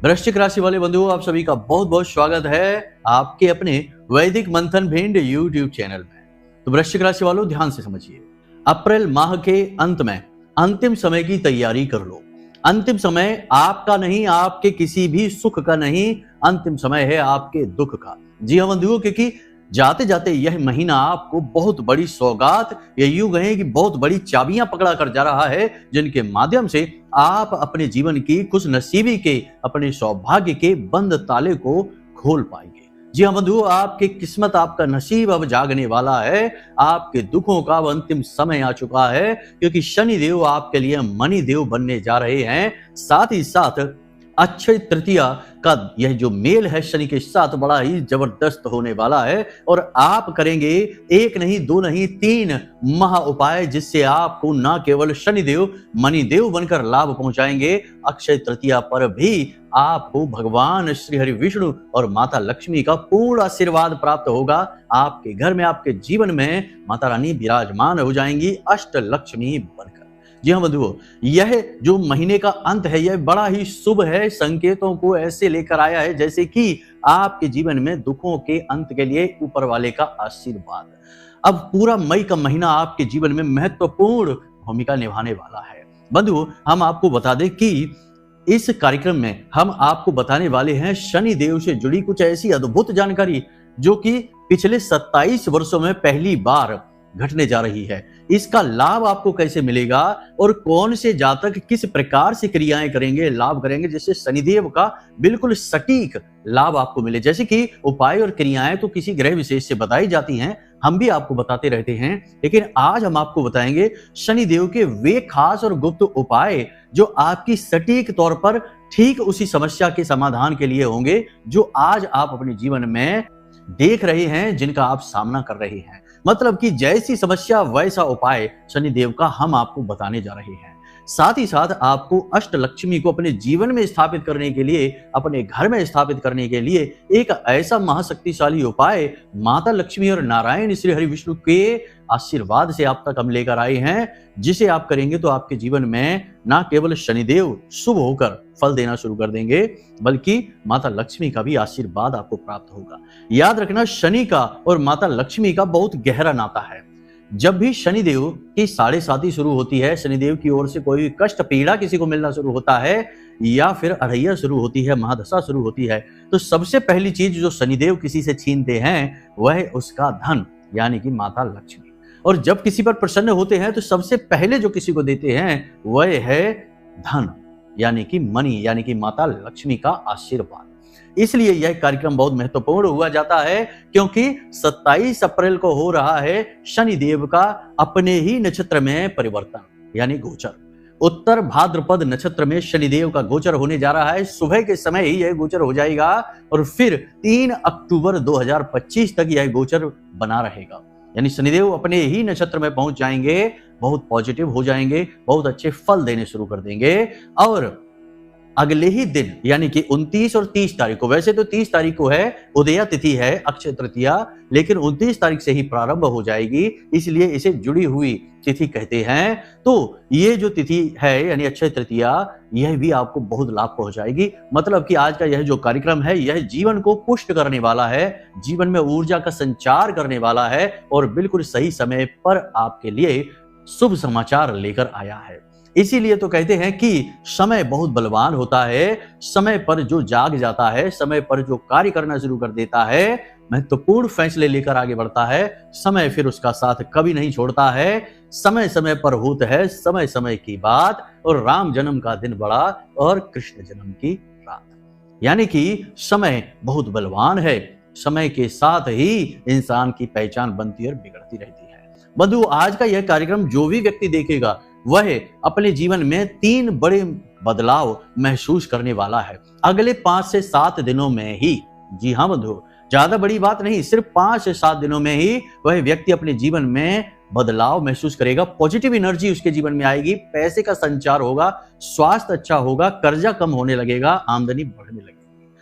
वृश्चिक राशि वाले बंधुओं, आप सभी का बहुत बहुत स्वागत है आपके अपने वैदिक मंथन भिंड यूट्यूब चैनल में। तो वृश्चिक राशि वालों, ध्यान से समझिए। अप्रैल माह के अंत में अंतिम समय की तैयारी कर लो। अंतिम समय आपका नहीं, आपके किसी भी सुख का नहीं, अंतिम समय है आपके दुख का। जी हाँ बंधुओं, क्योंकि जाते जाते यह महीना आपको बहुत बड़ी सौगात, या यूं कहें कि बहुत बड़ी चाबियां पकड़ा कर जा रहा है, जिनके माध्यम से आप अपने जीवन की खुश नसीबी के, अपने सौभाग्य के बंद ताले को खोल पाएंगे। जी हाँ बंधुओं, आपकी किस्मत, आपका नसीब अब जागने वाला है। आपके दुखों का अब अंतिम समय आ चुका है, क्योंकि शनि देव आपके लिए मणि देव बनने जा रहे हैं। साथ ही साथ अक्षय तृतीया का यह जो मेल है शनि के साथ, बड़ा ही जबरदस्त होने वाला है। और आप करेंगे एक नहीं, दो नहीं, 3 महा उपाय, जिससे आपको न केवल शनिदेव मणिदेव बनकर लाभ पहुंचाएंगे, अक्षय तृतीया पर भी आपको भगवान श्री हरि विष्णु और माता लक्ष्मी का पूर्ण आशीर्वाद प्राप्त होगा। आपके घर में, आपके जीवन में माता रानी विराजमान हो जाएंगी, अष्ट लक्ष्मी बनकर। जी हाँ बंधुओं, यह जो महीने का अंत है, यह बड़ा ही शुभ है। संकेतों को ऐसे लेकर आया है जैसे कि आपके जीवन में दुखों के अंत के लिए ऊपर वाले का आशीर्वाद। अब पूरा मई का महीना आपके जीवन में महत्वपूर्ण भूमिका निभाने वाला है। बंधुओं, हम आपको बता दें कि इस कार्यक्रम में हम आपको बताने वाले हैं शनि देव से जुड़ी कुछ ऐसी अद्भुत जानकारी, जो कि पिछले 27 वर्षों में पहली बार घटने जा रही है। इसका लाभ आपको कैसे मिलेगा और कौन से जातक किस प्रकार से क्रियाएं करेंगे, लाभ करेंगे, जिससे शनिदेव का बिल्कुल सटीक लाभ आपको मिले। जैसे कि उपाय और क्रियाएं तो किसी ग्रह विशेष से बताई जाती हैं, हम भी आपको बताते रहते हैं, लेकिन आज हम आपको बताएंगे शनिदेव के वे खास और गुप्त उपाय, जो आपकी सटीक तौर पर ठीक उसी समस्या के समाधान के लिए होंगे, जो आज आप अपने जीवन में देख रहे हैं, जिनका आप सामना कर रहे हैं। मतलब कि जैसी समस्या वैसा उपाय शनिदेव का हम आपको बताने जा रहे हैं। साथ ही साथ आपको अष्ट लक्ष्मी को अपने जीवन में स्थापित करने के लिए, अपने घर में स्थापित करने के लिए एक ऐसा महाशक्तिशाली उपाय माता लक्ष्मी और नारायण श्री हरि विष्णु के आशीर्वाद से आप तक हम लेकर आए हैं, जिसे आप करेंगे तो आपके जीवन में ना केवल शनिदेव शुभ होकर फल देना शुरू कर देंगे, बल्कि माता लक्ष्मी का भी आशीर्वाद आपको प्राप्त होगा। याद रखना, शनि का और माता लक्ष्मी का बहुत गहरा नाता है। जब भी शनिदेव की साढ़े साती शुरू होती है, शनिदेव की ओर से कोई कष्ट पीड़ा किसी को मिलना शुरू होता है, या फिर अढ़ैया शुरू होती है, महादशा शुरू होती है, तो सबसे पहली चीज जो शनिदेव किसी से छीनते हैं वह उसका धन, यानी कि माता लक्ष्मी। और जब किसी पर प्रसन्न होते हैं तो सबसे पहले जो किसी को देते हैं वह है धन, यानी कि मणि, यानी कि माता लक्ष्मी का आशीर्वाद। इसलिए यह कार्यक्रम बहुत महत्वपूर्ण हुआ जाता है, क्योंकि 27 अप्रैल को हो रहा है शनिदेव का अपने ही नक्षत्र में परिवर्तन, यानी गोचर। उत्तर भाद्रपद नक्षत्र में शनिदेव का गोचर होने जा रहा है। सुबह के समय ही यह गोचर हो जाएगा और फिर 3 अक्टूबर 2025 तक यह गोचर बना रहेगा। यानी शनिदेव अपने ही नक्षत्र में पहुंच जाएंगे, बहुत पॉजिटिव हो जाएंगे, बहुत अच्छे फल देने शुरू कर देंगे। और अगले ही दिन, यानी कि 29 और 30 तारीख को, वैसे तो 30 तारीख को है उदया तिथि है, अक्षय तृतीया, लेकिन 29 तारीख से ही प्रारंभ हो जाएगी, इसलिए इसे जुड़ी हुई तिथि कहते हैं। तो ये जो तिथि है, यानी अक्षय तृतीया, यह भी आपको बहुत लाभ पहुंचाएगी। मतलब कि आज का यह जो कार्यक्रम है, यह जीवन को पुष्ट करने वाला है, जीवन में ऊर्जा का संचार करने वाला है, और बिल्कुल सही समय पर आपके लिए शुभ समाचार लेकर आया है। इसीलिए तो कहते हैं कि समय बहुत बलवान होता है। समय पर जो जाग जाता है, समय पर जो कार्य करना शुरू कर देता है, महत्वपूर्ण फैसले लेकर आगे बढ़ता है, समय फिर उसका साथ कभी नहीं छोड़ता है। समय समय पर होता है समय समय की बात, और राम जन्म का दिन बड़ा और कृष्ण जन्म की रात। यानी कि समय बहुत बलवान है। समय के साथ ही इंसान की पहचान बनती और बिगड़ती रहती है। बंधु, आज का यह कार्यक्रम जो भी व्यक्ति देखेगा वह अपने जीवन में 3 बड़े बदलाव महसूस करने वाला है अगले 5 से 7 दिनों में ही। जी हाँ बंधु, ज्यादा बड़ी बात नहीं, सिर्फ 5 से 7 दिनों में ही वह व्यक्ति अपने जीवन में बदलाव महसूस करेगा। पॉजिटिव एनर्जी उसके जीवन में आएगी, पैसे का संचार होगा, स्वास्थ्य अच्छा होगा, कर्जा कम होने लगेगा, आमदनी बढ़ने लगेगी।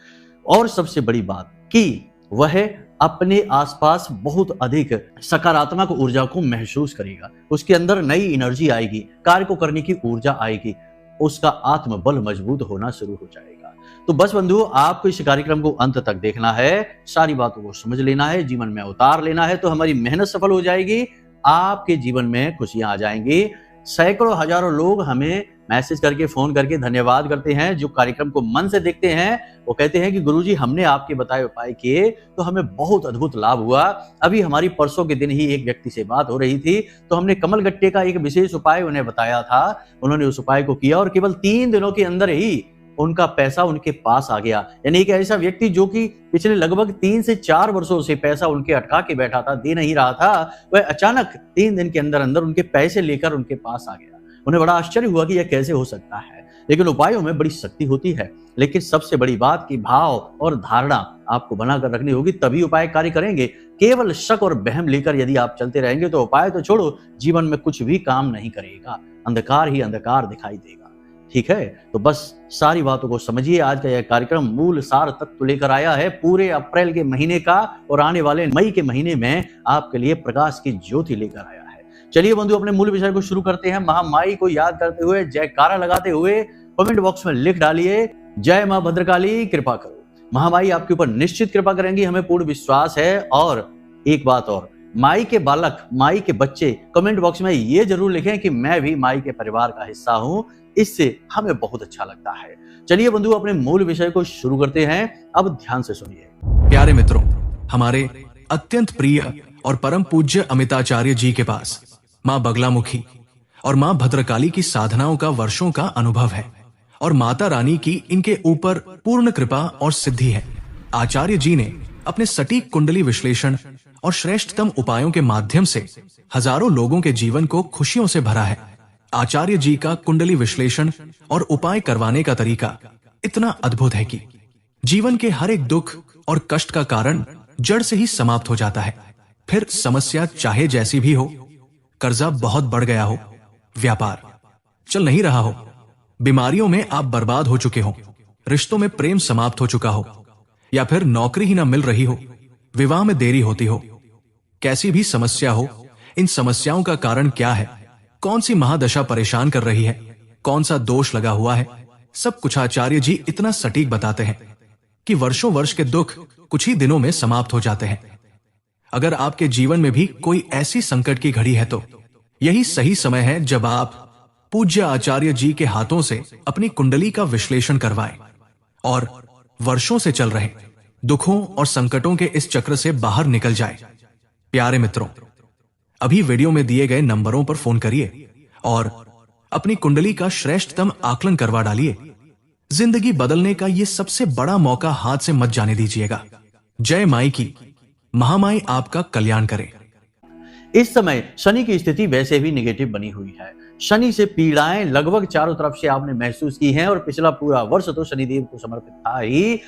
और सबसे बड़ी बात कि वह अपने आसपास बहुत अधिक सकारात्मक ऊर्जा को महसूस करेगा, उसके अंदर नई एनर्जी आएगी, कार्य को करने की ऊर्जा आएगी, उसका आत्मबल मजबूत होना शुरू हो जाएगा। तो बस बंधुओं, आपको इस कार्यक्रम को अंत तक देखना है, सारी बातों को समझ लेना है, जीवन में उतार लेना है, तो हमारी मेहनत सफल हो जाएगी, आपके जीवन में खुशियां आ जाएंगी। सैकड़ों हजारों लोग हमें मैसेज करके, फोन करके धन्यवाद करते हैं, जो कार्यक्रम को मन से देखते हैं। वो कहते हैं कि गुरुजी, हमने आपके बताए उपाय किए तो हमें बहुत अद्भुत लाभ हुआ। अभी हमारी परसों के दिन ही एक व्यक्ति से बात हो रही थी, तो हमने कमल गट्टे का एक विशेष उपाय उन्हें बताया था, उन्होंने उस उपाय को किया और केवल 3 दिनों के अंदर ही उनका पैसा उनके पास आ गया। यानी एक ऐसा व्यक्ति जो कि पिछले लगभग 3 से 4 वर्षों से पैसा उनके अटका के बैठा था, दे नहीं रहा था, वह अचानक 3 दिन के अंदर अंदर उनके पैसे लेकर उनके पास आ गया। उन्हें बड़ा आश्चर्य हुआ कि यह कैसे हो सकता है। लेकिन उपायों में बड़ी शक्ति होती है, लेकिन सबसे बड़ी बात की भाव और धारणा आपको बनाकर रखनी होगी, तभी उपाय कार्य करेंगे। केवल शक और वहम लेकर यदि आप चलते रहेंगे तो उपाय तो छोड़ो, जीवन में कुछ भी काम नहीं करेगा, अंधकार ही अंधकार दिखाई देगा। ठीक है, तो बस सारी बातों को समझिए। आज का यह कार्यक्रम मूल सार तत्व लेकर आया है पूरे अप्रैल के महीने का, और आने वाले मई के महीने में आपके लिए प्रकाश की ज्योति लेकर आया है। चलिए बंधु, अपने मूल विषय को शुरू करते हैं। महामाई को याद करते हुए, जयकारा लगाते हुए कमेंट बॉक्स में लिख डालिए, जय मां भद्रकाली कृपा करो। महामाई आपके ऊपर निश्चित कृपा करेंगी, हमें पूर्ण विश्वास है। और एक बात और, माई के बालक, माई के बच्चे कमेंट बॉक्स में ये जरूर लिखें कि मैं भी माई के परिवार का हिस्सा हूं, इससे हमें बहुत अच्छा लगता है। चलिए बंधु, अपने मूल विषय को शुरू करते हैं। अब ध्यान से सुनिए। प्यारे मित्रों, हमारे अत्यंत प्रिय और परम पूज्य अमिताचार्य जी के पास माँ बगलामुखी और माँ भद्रकाली की साधनाओं का वर्षों का अनुभव है, और माता रानी की इनके ऊपर पूर्ण कृपा और सिद्धि है। आचार्य जी ने अपने सटीक कुंडली विश्लेषण और श्रेष्ठतम उपायों के माध्यम से हजारों लोगों के जीवन को खुशियों से भरा है। आचार्य जी का कुंडली विश्लेषण और उपाय करवाने का तरीका इतना अद्भुत है कि जीवन के हर एक दुख और कष्ट का कारण जड़ से ही समाप्त हो जाता है। फिर समस्या चाहे जैसी भी हो, कर्जा बहुत बढ़ गया हो, व्यापार चल नहीं रहा हो, बीमारियों में आप बर्बाद हो चुके हो, रिश्तों में प्रेम समाप्त हो चुका हो, या फिर नौकरी ही ना मिल रही हो, विवाह में देरी होती हो, कैसी भी समस्या हो, इन समस्याओं का कारण क्या है, कौन सी महादशा परेशान कर रही है, कौन सा दोष लगा हुआ है, सब कुछ आचार्य जी इतना सटीक बताते हैं कि वर्षों वर्ष के दुख कुछ ही दिनों में समाप्त हो जाते हैं। अगर आपके जीवन में भी कोई ऐसी संकट की घड़ी है तो यही सही समय है जब आप पूज्य आचार्य जी के हाथों से अपनी कुंडली का विश्लेषण करवाएं और वर्षों से चल रहे दुखों और संकटों के इस चक्र से बाहर निकल जाए। प्यारे मित्रों, अभी वीडियो में दिए गए नंबरों पर फोन करिए और अपनी कुंडली का श्रेष्ठतम आकलन करवा डालिए। जिंदगी बदलने का ये सबसे बड़ा मौका हाथ से मत जाने दीजिएगा। जय माई की, महामाई आपका कल्याण करे। इस समय शनि की स्थिति वैसे भी नेगेटिव बनी हुई है। शनि से पीड़ाएं लगभग चारों तरफ से आपने महसूस की हैं, और पिछला पूरा वर्ष तो शनिदेव को समर्पित था ही।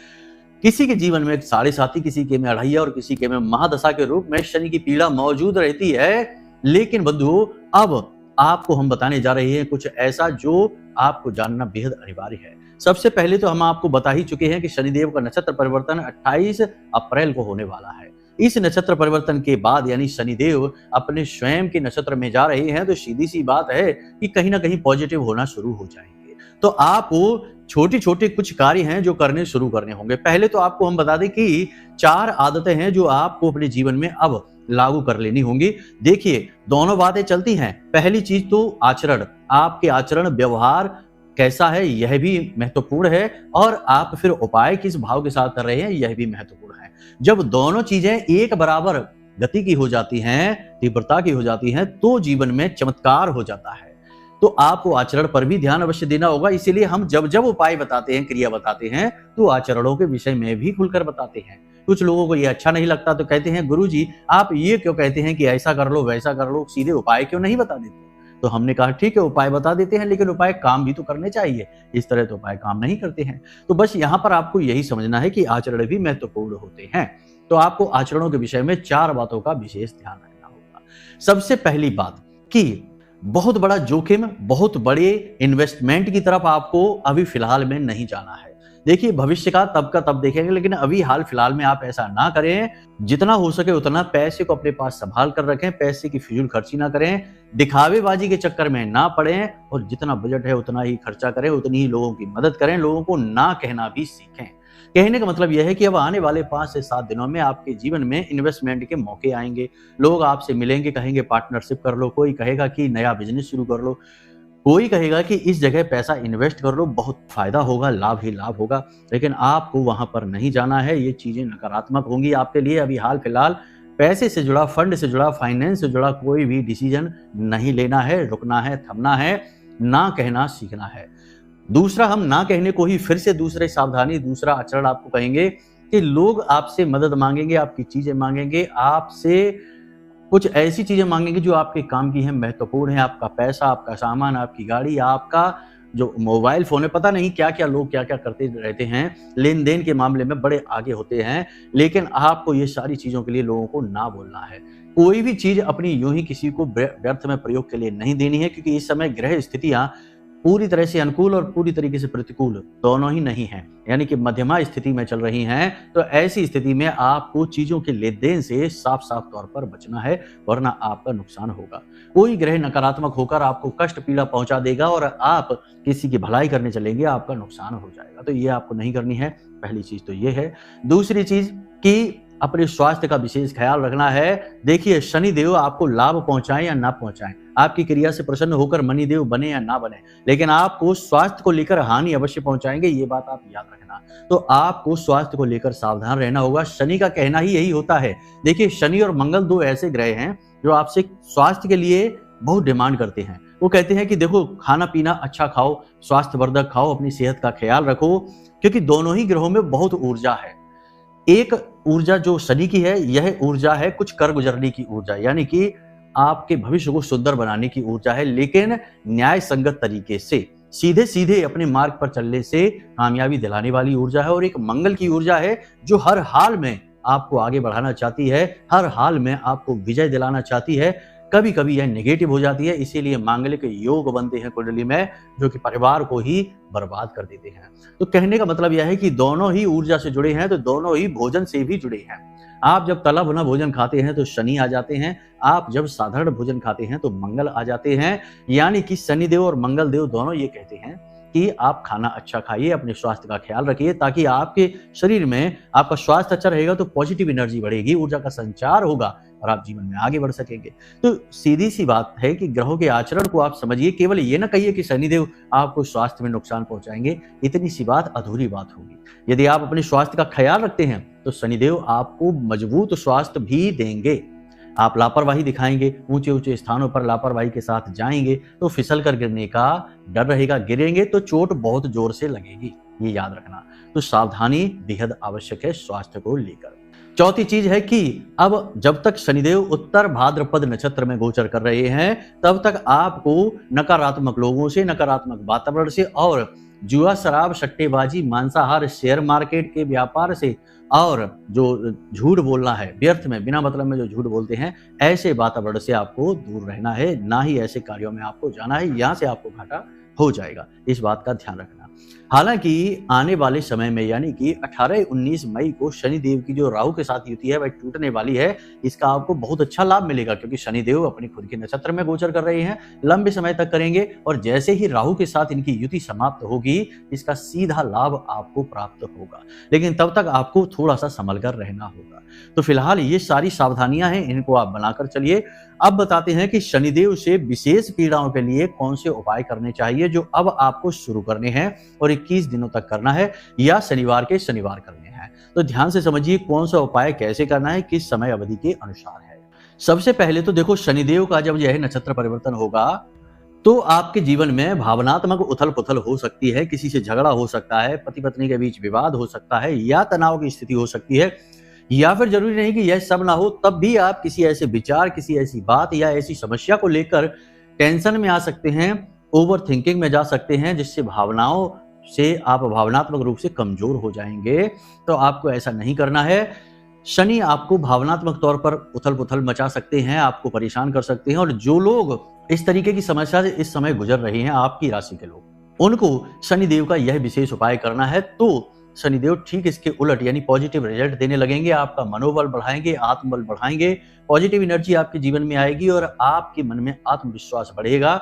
किसी के जीवन में 7.5, किसी के में 2.5 और किसी के में महादशा के रूप में शनि की पीड़ा मौजूद रहती है। लेकिन बंधुओं, अब आपको हम बताने जा रहे हैं कुछ ऐसा जो आपको जानना बेहद अनिवार्य है। सबसे पहले तो हम आपको बता ही चुके हैं कि शनिदेव का नक्षत्र परिवर्तन 28 अप्रैल को होने वाला है। इस नक्षत्र परिवर्तन के बाद यानी शनिदेव अपने स्वयं के नक्षत्र में जा रहे हैं, तो सीधी सी बात है कि कहीं ना कहीं पॉजिटिव होना शुरू हो जाएंगे। तो आपको छोटे छोटे कुछ कार्य हैं जो करने शुरू करने होंगे। पहले तो आपको हम बता दें कि 4 आदतें हैं जो आपको अपने जीवन में अब लागू कर लेनी होंगी। देखिए, दोनों बातें चलती हैं। पहली चीज तो आचरण, आपके आचरण व्यवहार कैसा है यह भी महत्वपूर्ण है, और आप फिर उपाय किस भाव के साथ कर रहे हैं यह भी महत्वपूर्ण है। जब दोनों चीजें एक बराबर गति की हो जाती हैं, तीव्रता की हो जाती हैं, तो जीवन में चमत्कार हो जाता है। तो आपको आचरण पर भी ध्यान अवश्य देना होगा। इसीलिए हम जब जब उपाय बताते हैं, क्रिया बताते हैं, तो आचरणों के विषय में भी खुलकर बताते हैं। कुछ लोगों को ये अच्छा नहीं लगता तो कहते हैं, गुरुजी आप ये क्यों कहते हैं कि ऐसा कर लो वैसा कर लो, सीधे उपाय क्यों नहीं बता देते? तो हमने कहा ठीक है, उपाय बता देते हैं, लेकिन उपाय काम भी तो करने चाहिए। इस तरह तो उपाय काम नहीं करते हैं। तो बस यहाँ पर आपको यही समझना है कि आचरण भी महत्वपूर्ण होते हैं। तो आपको आचरणों के विषय में 4 बातों का विशेष ध्यान रखना होगा। सबसे पहली बात कि बहुत बड़ा जोखिम, बहुत बड़े इन्वेस्टमेंट की तरफ आपको अभी फिलहाल में नहीं जाना है। देखिए भविष्य का तब देखेंगे, लेकिन अभी हाल फिलहाल में आप ऐसा ना करें। जितना हो सके उतना पैसे को अपने पास संभाल कर रखें, पैसे की फिजूल खर्ची ना करें, दिखावेबाजी के चक्कर में ना पड़ें और जितना बजट है उतना ही खर्चा करें, उतनी ही लोगों की मदद करें, लोगों को ना कहना भी सीखें। कहने का मतलब यह है कि अब आने वाले 5 से 7 दिनों में आपके जीवन में इन्वेस्टमेंट के मौके आएंगे। लोग आपसे मिलेंगे, कहेंगे पार्टनरशिप कर लो, कोई कहेगा कि नया बिजनेस शुरू कर लो, कोई कहेगा कि इस जगह पैसा इन्वेस्ट कर लो, बहुत फायदा होगा, लाभ ही लाभ होगा। लेकिन आपको वहां पर नहीं जाना है। ये चीजें नकारात्मक होंगी आपके लिए। अभी हाल फिलहाल पैसे से जुड़ा, फंड से जुड़ा, फाइनेंस से जुड़ा कोई भी डिसीजन नहीं लेना है, रुकना है, थमना है, ना कहना सीखना है। दूसरा, हम ना कहने को ही फिर से दूसरे सावधानी, दूसरा आचरण आपको कहेंगे कि लोग आपसे मदद मांगेंगे, आपकी चीजें मांगेंगे, आपसे कुछ ऐसी चीजें मांगेंगे जो आपके काम की हैं, महत्वपूर्ण है। आपका पैसा, आपका सामान, आपकी गाड़ी, आपका जो मोबाइल फोन है, पता नहीं क्या क्या लोग क्या क्या करते रहते हैं, लेन देन के मामले में बड़े आगे होते हैं। लेकिन आपको ये सारी चीजों के लिए लोगों को ना बोलना है। कोई भी चीज अपनी यूं ही किसी को व्यर्थ में प्रयोग के लिए नहीं देनी है, क्योंकि इस समय ग्रह स्थितियां पूरी तरह से अनुकूल और पूरी तरीके से प्रतिकूल दोनों ही नहीं हैं, यानी कि मध्यमा स्थिति में चल रही हैं। तो ऐसी स्थिति में आपको चीजों के लेन देन से साफ साफ तौर पर बचना है, वरना आपका नुकसान होगा। कोई ग्रह नकारात्मक होकर आपको कष्ट पीड़ा पहुंचा देगा और आप किसी की भलाई करने चलेंगे, आपका नुकसान हो जाएगा। तो ये आपको नहीं करनी है। पहली चीज तो ये है। दूसरी चीज कि अपने स्वास्थ्य का विशेष ख्याल रखना है। देखिए, शनिदेव आपको लाभ पहुंचाएं या ना पहुंचाएं, आपकी क्रिया से प्रसन्न होकर मनिदेव बने या ना बने, लेकिन आपको स्वास्थ्य को लेकर हानि अवश्य पहुंचाएंगे, ये बात आप याद रखना। तो आपको स्वास्थ्य को लेकर सावधान रहना होगा। शनि का कहना ही यही होता है। देखिए, शनि और मंगल दो ऐसे ग्रह हैं जो आपसे स्वास्थ्य के लिए बहुत डिमांड करते हैं। वो कहते हैं कि देखो, खाना पीना अच्छा खाओ, स्वास्थ्यवर्धक खाओ, अपनी सेहत का ख्याल रखो, क्योंकि दोनों ही ग्रहों में बहुत ऊर्जा है। एक ऊर्जा जो शनि की है, यह ऊर्जा है कुछ कर गुजरने की ऊर्जा, यानी कि आपके भविष्य को सुंदर बनाने की ऊर्जा है, लेकिन न्याय संगत तरीके से सीधे सीधे अपने मार्ग पर चलने से कामयाबी दिलाने वाली ऊर्जा है। और एक मंगल की ऊर्जा है जो हर हाल में आपको आगे बढ़ाना चाहती है, हर हाल में आपको विजय दिलाना चाहती है। कभी कभी यह नेगेटिव हो जाती है, इसीलिए मांगलिक योग बनते हैं कुंडली में, जो कि परिवार को ही बर्बाद कर देते हैं। तो कहने का मतलब यह है कि दोनों ही ऊर्जा से जुड़े हैं, तो दोनों ही भोजन से भी जुड़े हैं। आप जब तला भुना भोजन खाते हैं तो शनि आ जाते हैं, आप जब साधारण भोजन खाते हैं तो मंगल आ जाते हैं। यानी कि शनिदेव और मंगल देव दोनों ये कहते हैं कि आप खाना अच्छा खाइए, अपने स्वास्थ्य का ख्याल रखिए, ताकि आपके शरीर में आपका स्वास्थ्य अच्छा रहेगा तो पॉजिटिव एनर्जी बढ़ेगी, ऊर्जा का संचार होगा और आप जीवन में आगे बढ़ सकेंगे। तो सीधी सी बात है कि ग्रहों के आचरण को आप समझिए, केवल ये ना कहिए कि शनिदेव आपको स्वास्थ्य में नुकसान पहुंचाएंगे, इतनी सी बात अधूरी बात होगी। यदि आप अपने स्वास्थ्य का ख्याल रखते हैं तो शनिदेव आपको मजबूत स्वास्थ्य भी देंगे। आप लापरवाही दिखाएंगे, ऊंचे ऊंचे स्थानों पर लापरवाही के साथ जाएंगे तो फिसल कर गिरने का डर रहेगा, गिरेंगे तो चोट बहुत जोर से लगेगी, ये याद रखना। तो सावधानी बेहद आवश्यक है स्वास्थ्य को लेकर। चौथी चीज है कि अब जब तक शनिदेव उत्तर भाद्रपद नक्षत्र में गोचर कर रहे हैं, तब तक आपको नकारात्मक लोगों से, नकारात्मक वातावरण से और जुआ, शराब, सट्टेबाजी, मांसाहार, शेयर मार्केट के व्यापार से और जो झूठ बोलना है, व्यर्थ में बिना मतलब में जो झूठ बोलते हैं, ऐसे वातावरण से आपको दूर रहना है, ना ही ऐसे कार्यों में आपको जाना है, यहाँ से आपको घाटा हो जाएगा। इस बात का ध्यान रखना। हालांकि आने वाले समय में यानी कि 18-19 मई को शनिदेव की जो राहु के साथ युति है वह टूटने वाली है। इसका आपको बहुत अच्छा लाभ मिलेगा, क्योंकि शनिदेव अपनी खुद के नक्षत्र में गोचर कर रहे हैं, लंबे समय तक करेंगे, और जैसे ही राहु के साथ इनकी युति समाप्त होगी, इसका सीधा लाभ आपको प्राप्त होगा। लेकिन तब तक आपको थोड़ा सा संभल कर रहना होगा। तो फिलहाल ये सारी सावधानियां हैं, इनको आप बनाकर चलिए। अब बताते हैं कि शनिदेव से विशेष पीड़ाओं के लिए कौन से उपाय करने चाहिए, जो अब आपको शुरू करने हैं और 21 दिनों तक करना है, या शनिवार के शनिवार करने हैं। तो ध्यान से समझिए कौन सा उपाय कैसे करना है, किस समय अवधि के अनुसार है। सबसे पहले तो देखो, शनिदेव का जब यह नक्षत्र परिवर्तन होगा तो आपके जीवन में भावनात्मक उथल पुथल हो सकती है, किसी से झगड़ा हो सकता है, पति पत्नी के बीच विवाद हो सकता है, या तनाव की स्थिति हो सकती है, या फिर जरूरी नहीं कि यह सब ना हो, तब भी आप किसी ऐसे विचार, किसी ऐसी बात या ऐसी समस्या को लेकर टेंशन में आ सकते हैं, ओवर थिंकिंग में जा सकते हैं, जिससे भावनाओं से आप भावनात्मक रूप से कमजोर हो जाएंगे। तो आपको ऐसा नहीं करना है। शनि आपको भावनात्मक तौर पर उथल पुथल मचा सकते हैं, आपको परेशान कर सकते हैं, और जो लोग इस तरीके की समस्या से इस समय गुजर रहे हैं, आपकी राशि के लोग, उनको शनिदेव का यह विशेष उपाय करना है तो शनिदेव ठीक इसके उलट यानी पॉजिटिव रिजल्ट देने लगेंगे, आपका मनोबल बढ़ाएंगे, आत्मबल बढ़ाएंगे, पॉजिटिव एनर्जी आपके जीवन में आएगी और आपके मन में आत्मविश्वास बढ़ेगा।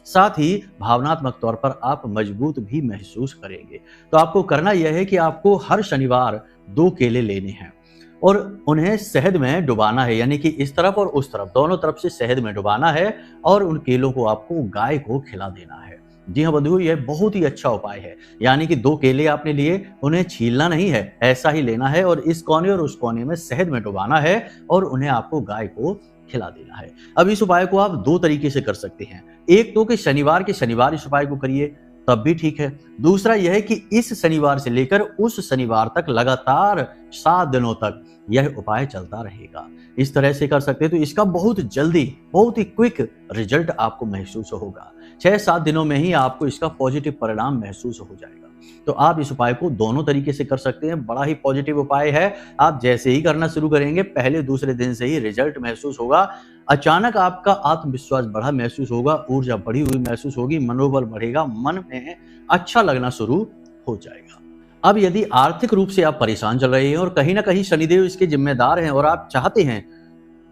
साथ ही भावनात्मक तौर पर आप मजबूत भी महसूस करेंगे। तो आपको करना यह है कि आपको हर शनिवार 2 केले लेने हैं और उन्हें शहद में डुबाना है, यानी कि इस तरफ और उस तरफ दोनों तरफ से शहद में डुबाना है और उन केलों को आपको गाय को खिला देना है। जी हाँ बंधुओं, यह बहुत ही अच्छा उपाय है। यानी कि 2 केले आपने लिए, उन्हें छीलना नहीं है, ऐसा ही लेना है और इस कोने और उस कोने में शहद में डुबाना है और उन्हें आपको गाय को खिला देना है। अब इस उपाय को आप 2 तरीके से कर सकते हैं। एक तो कि शनिवार के शनिवार इस उपाय को करिए, तब भी ठीक है। दूसरा यह है कि इस शनिवार से लेकर उस शनिवार तक लगातार 7 दिनों तक यह उपाय चलता रहेगा। इस तरह से कर सकते हैं तो इसका बहुत जल्दी, बहुत ही क्विक रिजल्ट आपको महसूस होगा। 6-7 दिनों में ही आपको इसका पॉजिटिव परिणाम महसूस हो जाएगा। तो आप इस उपाय को दोनों तरीके से कर सकते हैं। बड़ा ही पॉजिटिव उपाय है। आप जैसे ही करना शुरू करेंगे, पहले दूसरे दिन से ही रिजल्ट महसूस होगा। अचानक आपका आत्मविश्वास बढ़ा महसूस होगा, ऊर्जा बढ़ी हुई महसूस होगी, मनोबल बढ़ेगा, मन में अच्छा लगना शुरू हो जाएगा। अब यदि आर्थिक रूप से आप परेशान चल रहे हैं और कहीं ना कहीं शनिदेव इसके जिम्मेदार हैं और आप चाहते हैं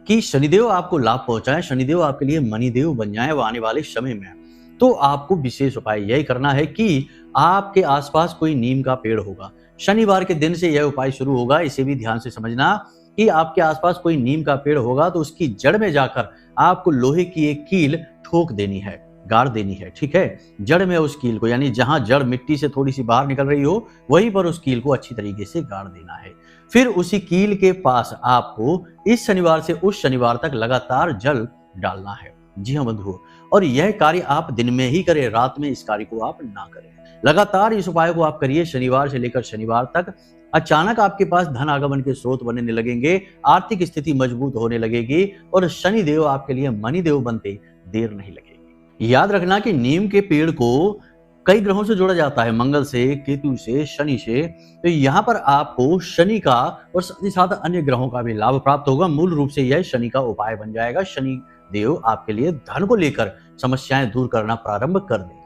कि शनिदेव आपको लाभ पहुंचाए, शनिदेव आपके लिए मणिदेव बन जाए आने वाले समय में, तो आपको विशेष उपाय यही करना है कि आपके आसपास कोई नीम का पेड़ होगा। शनिवार के दिन से यह उपाय शुरू होगा। इसे भी ध्यान से समझना कि आपके आसपास कोई नीम का पेड़ होगा तो उसकी जड़ में जाकर आपको लोहे की एक कील ठोक देनी है, गाड़ देनी है। ठीक है, जड़ में उस कील को, यानी जहां जड़ मिट्टी से थोड़ी सी बाहर निकल रही हो वहीं पर उस कील को अच्छी तरीके से गाड़ देना है। फिर उसी कील के पास आपको इस शनिवार से उस शनिवार तक लगातार जल डालना है। जी हाँ बंधुओं, और यह कार्य आप दिन में ही करें, रात में इस कार्य को आप ना करें। लगातार इस उपाय को आप करिए शनिवार से लेकर शनिवार तक। अचानक आपके पास धन आगमन के स्रोत बनने लगेंगे, आर्थिक स्थिति मजबूत होने लगेगी और शनिदेव आपके लिए मणिदेव बनते देर नहीं लगेगी। याद रखना कि नीम के पेड़ को कई ग्रहों से जोड़ा जाता है, मंगल से, केतु से, शनि से। तो यहाँ पर आपको शनि का और साथ ही साथ अन्य ग्रहों का भी लाभ प्राप्त होगा। मूल रूप से यह शनि का उपाय बन जाएगा। शनि देव आपके लिए धन को लेकर समस्याएं दूर करना प्रारंभ कर देंगे।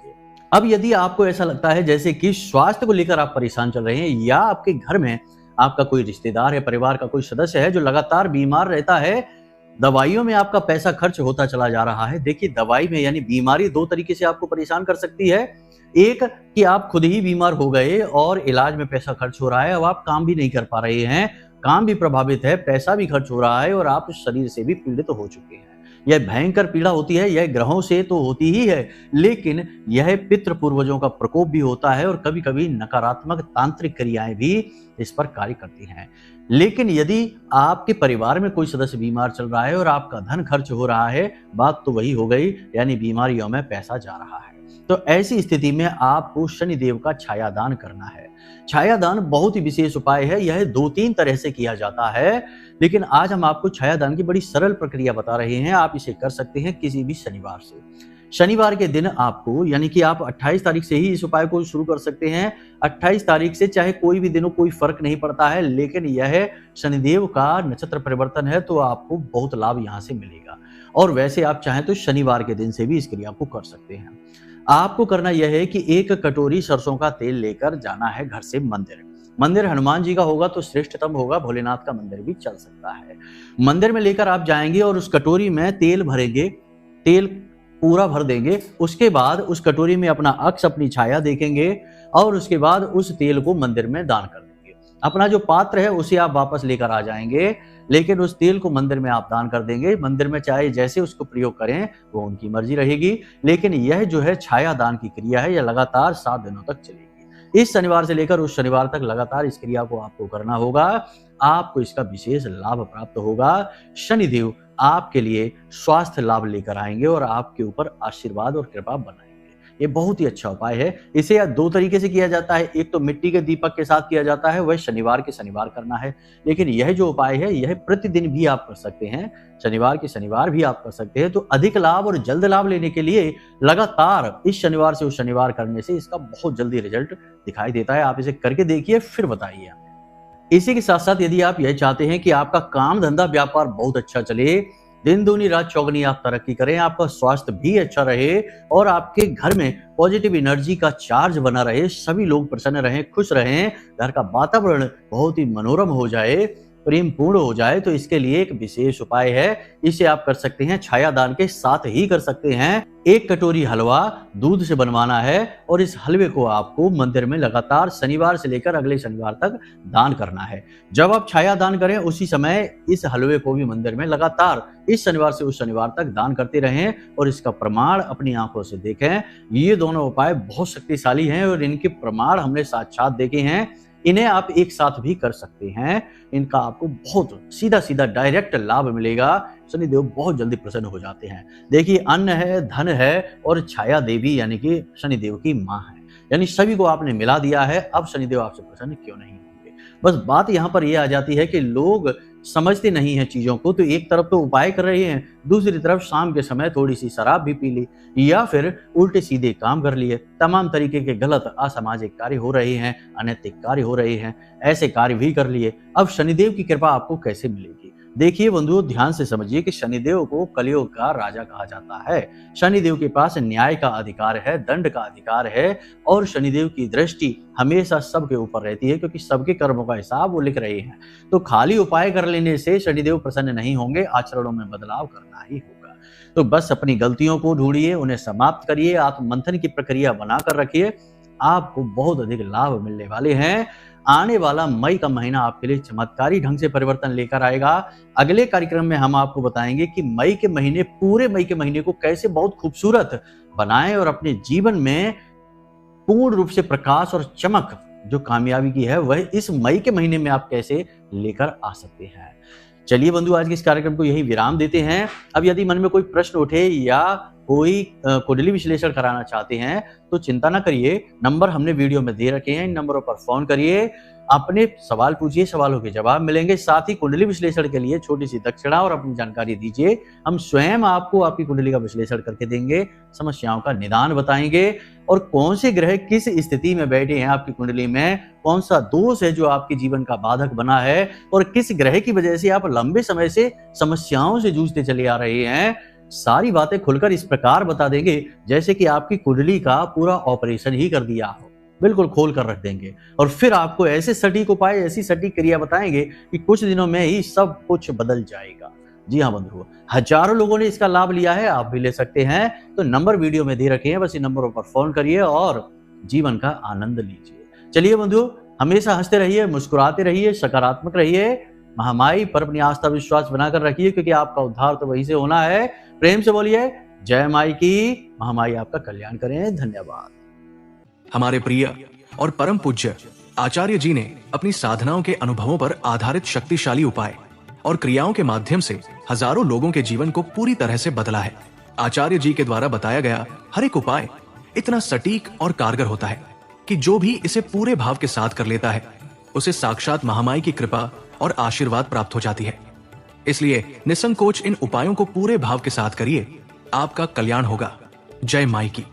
अब यदि आपको ऐसा लगता है जैसे कि स्वास्थ्य को लेकर आप परेशान चल रहे हैं या आपके घर में आपका कोई रिश्तेदार है, परिवार का कोई सदस्य है जो लगातार बीमार रहता है, दवाइयों में आपका पैसा खर्च होता चला जा रहा है। देखिए, दवाई में यानी बीमारी 2 तरीके से आपको परेशान कर सकती है। एक कि आप खुद ही बीमार हो गए और इलाज में पैसा खर्च हो रहा है, अब आप काम भी नहीं कर पा रहे हैं, काम भी प्रभावित है, पैसा भी खर्च हो रहा है और आप शरीर से भी पीड़ित हो चुके हैं। यह भयंकर पीड़ा होती है, यह ग्रहों से तो होती ही है, लेकिन यह पितृ पूर्वजों का प्रकोप भी होता है और कभी कभी नकारात्मक तांत्रिक क्रियाएं भी इस पर कार्य करती हैं। लेकिन यदि आपके परिवार में कोई सदस्य बीमार चल रहा है और आपका धन खर्च हो रहा है, बात तो वही हो गई, यानी बीमारियों में पैसा जा रहा है। तो ऐसी स्थिति में आपको शनिदेव का छायादान करना है। छायादान बहुत ही विशेष उपाय है। यह 2-3 तरह से किया जाता है, लेकिन आज हम आपको छायादान की बड़ी सरल प्रक्रिया बता रहे हैं। आप इसे कर सकते हैं किसी भी शनिवार से। शनिवार के दिन आपको, यानी कि आप 28 तारीख से ही इस उपाय को शुरू कर सकते हैं। 28 तारीख से चाहे कोई भी दिन हो, कोई फर्क नहीं पड़ता है, लेकिन यह शनिदेव का नक्षत्र परिवर्तन है तो आपको बहुत लाभ यहाँ से मिलेगा। और वैसे आप चाहें तो शनिवार के दिन से भी इस क्रिया को कर सकते हैं। आपको करना यह है कि 1 कटोरी सरसों का तेल लेकर जाना है घर से मंदिर। मंदिर हनुमान जी का होगा तो श्रेष्ठतम होगा, भोलेनाथ का मंदिर भी चल सकता है। मंदिर में लेकर आप जाएंगे और उस कटोरी में तेल भरेंगे, तेल पूरा भर देंगे। उसके बाद उस कटोरी में अपना अक्ष, अपनी छाया देखेंगे और उसके बाद उस तेल को मंदिर में दान कर देंगे। अपना जो पात्र है उसे आप वापस लेकर आ जाएंगे, लेकिन उस तेल को मंदिर में आप दान कर देंगे। मंदिर में चाहे जैसे उसको प्रयोग करें वो उनकी मर्जी रहेगी, लेकिन यह जो है छाया दान की क्रिया है, यह लगातार 7 दिनों तक चलेगी। इस शनिवार से लेकर उस शनिवार तक लगातार इस क्रिया को आपको करना होगा। आपको इसका विशेष लाभ प्राप्त होगा। शनिदेव आपके लिए स्वास्थ्य लाभ लेकर आएंगे और आपके ऊपर आशीर्वाद और कृपा बनाएंगे। ये बहुत ही अच्छा उपाय है। इसे 2 तरीके से किया जाता है। एक तो मिट्टी के दीपक के साथ किया जाता है, वह शनिवार के शनिवार करना है। लेकिन यह जो उपाय है यह प्रतिदिन भी आप कर सकते हैं, शनिवार के शनिवार भी आप कर सकते हैं। तो अधिक लाभ और जल्द लाभ लेने के लिए लगातार इस शनिवार से उस शनिवार करने से इसका बहुत जल्दी रिजल्ट दिखाई देता है। आप इसे करके देखिए, फिर बताइए। इसी के साथ साथ यदि आप यह चाहते हैं कि आपका काम धंधा व्यापार बहुत अच्छा चले, दिन दूनी रात चौगनी आप तरक्की करें, आपका स्वास्थ्य भी अच्छा रहे और आपके घर में पॉजिटिव एनर्जी का चार्ज बना रहे, सभी लोग प्रसन्न रहें, खुश रहें, घर का वातावरण बहुत ही मनोरम हो जाए, प्रेम पूर्ण हो जाए। तो इसके लिए एक विशेष उपाय है, इसे आप कर सकते हैं छाया दान के साथ ही कर सकते हैं। 1 कटोरी हलवा दूध से बनवाना है और इस हलवे को आपको मंदिर में लगातार शनिवार से लेकर अगले शनिवार तक दान करना है। जब आप छाया दान करें उसी समय इस हलवे को भी मंदिर में लगातार इस शनिवार से उस शनिवार तक दान करते रहें और इसका प्रमाण अपनी आंखों से देखें। ये दोनों उपाय बहुत शक्तिशाली हैं और इनके प्रमाण हमने साक्षात देखे हैं। इन्हें आप एक साथ भी कर सकते हैं, इनका आपको बहुत सीधा सीधा डायरेक्ट लाभ मिलेगा। शनिदेव बहुत जल्दी प्रसन्न हो जाते हैं। देखिए, अन्न है, धन है और छाया देवी यानी कि शनिदेव की माँ है, यानी सभी को आपने मिला दिया है। अब शनिदेव आपसे प्रसन्न क्यों नहीं होंगे? बस बात यहाँ पर यह आ जाती है कि लोग समझते नहीं है चीजों को, तो एक तरफ तो उपाय कर रहे हैं, दूसरी तरफ शाम के समय थोड़ी सी शराब भी पी ली या फिर उल्टे सीधे काम कर लिए। तमाम तरीके के गलत असामाजिक कार्य हो रहे हैं, अनैतिक कार्य हो रहे हैं, ऐसे कार्य भी कर लिए। अब शनिदेव की कृपा आपको कैसे मिलेगी? देखिए बंधुओं, ध्यान से समझिए कि शनिदेव को कलियुग का राजा कहा जाता है। शनिदेव के पास न्याय का अधिकार है, दंड का अधिकार है और शनिदेव की दृष्टि हमेशा सबके ऊपर रहती है, क्योंकि सबके कर्मों का हिसाब वो लिख रहे हैं। तो खाली उपाय कर लेने से शनिदेव प्रसन्न नहीं होंगे, आचरणों में बदलाव करना ही होगा। तो बस अपनी गलतियों को ढूंढिए, उन्हें समाप्त करिए, आत्ममंथन की प्रक्रिया बनाकर रखिए, आपको बहुत अधिक लाभ मिलने वाले हैं। आने वाला मई का महीना आपके लिए चमत्कारी ढंग से परिवर्तन लेकर आएगा। अगले कार्यक्रम में हम आपको बताएंगे कि मई के महीने, पूरे मई के महीने को कैसे बहुत खूबसूरत बनाएं और अपने जीवन में पूर्ण रूप से प्रकाश और चमक जो कामयाबी की है वह इस मई के महीने में आप कैसे लेकर आ सकते हैं। चलिए बंधु, आज के इस कार्यक्रम को यही विराम देते हैं। अब यदि मन में कोई प्रश्न उठे या कोई कुंडली विश्लेषण कराना चाहते हैं तो चिंता ना करिए, नंबर हमने वीडियो में दे रखे हैं, इन नंबरों पर फोन करिए, अपने सवाल पूछिए, सवालों के जवाब मिलेंगे। साथ ही कुंडली विश्लेषण के लिए छोटी सी दक्षिणा और अपनी जानकारी दीजिए, हम स्वयं आपको आपकी कुंडली का विश्लेषण करके देंगे, समस्याओं का निदान बताएंगे और कौन से ग्रह किस स्थिति में बैठे हैं आपकी कुंडली में, कौन सा दोष है जो आपके जीवन का बाधक बना है और किस ग्रह की वजह से आप लंबे समय से समस्याओं से जूझते चले आ रहे हैं, सारी बातें खुलकर इस प्रकार बता देंगे जैसे कि आपकी कुंडली का पूरा ऑपरेशन ही कर दिया हो। बिल्कुल खोल कर रख देंगे और फिर आपको ऐसे सटीक उपाय, ऐसी सटीक क्रिया बताएंगे कि कुछ दिनों में ही सब कुछ बदल जाएगा। जी हाँ बंधुओं, हजारों लोगों ने इसका लाभ लिया है, आप भी ले सकते हैं। तो नंबर वीडियो में दे रखे हैं, बस इन नंबरों पर फोन करिए और जीवन का आनंद लीजिए। चलिए बंधुओं, हमेशा हंसते रहिए, मुस्कुराते रहिए, सकारात्मक रहिए, महामाई पर अपनी आस्था विश्वास बनाकर रखिए, क्योंकि आपका उद्धार तो वहीं से होना है। प्रेम से बोलिए जय माई की, महामाई आपका कल्याण करें। धन्यवाद। हमारे प्रिय और परम पूज्य आचार्य जी ने अपनी साधनाओं के अनुभवों पर आधारित शक्तिशाली उपाय और क्रियाओं के माध्यम से हजारों लोगों के जीवन को पूरी तरह से बदला है। आचार्य जी के द्वारा बताया गया हर एक उपाय इतना सटीक और कारगर होता है कि जो भी इसे पूरे भाव के साथ कर लेता है उसे साक्षात महामाई की कृपा और आशीर्वाद प्राप्त हो जाती है। इसलिए निसंकोच इन उपायों को पूरे भाव के साथ करिए, आपका कल्याण होगा। जय माई की।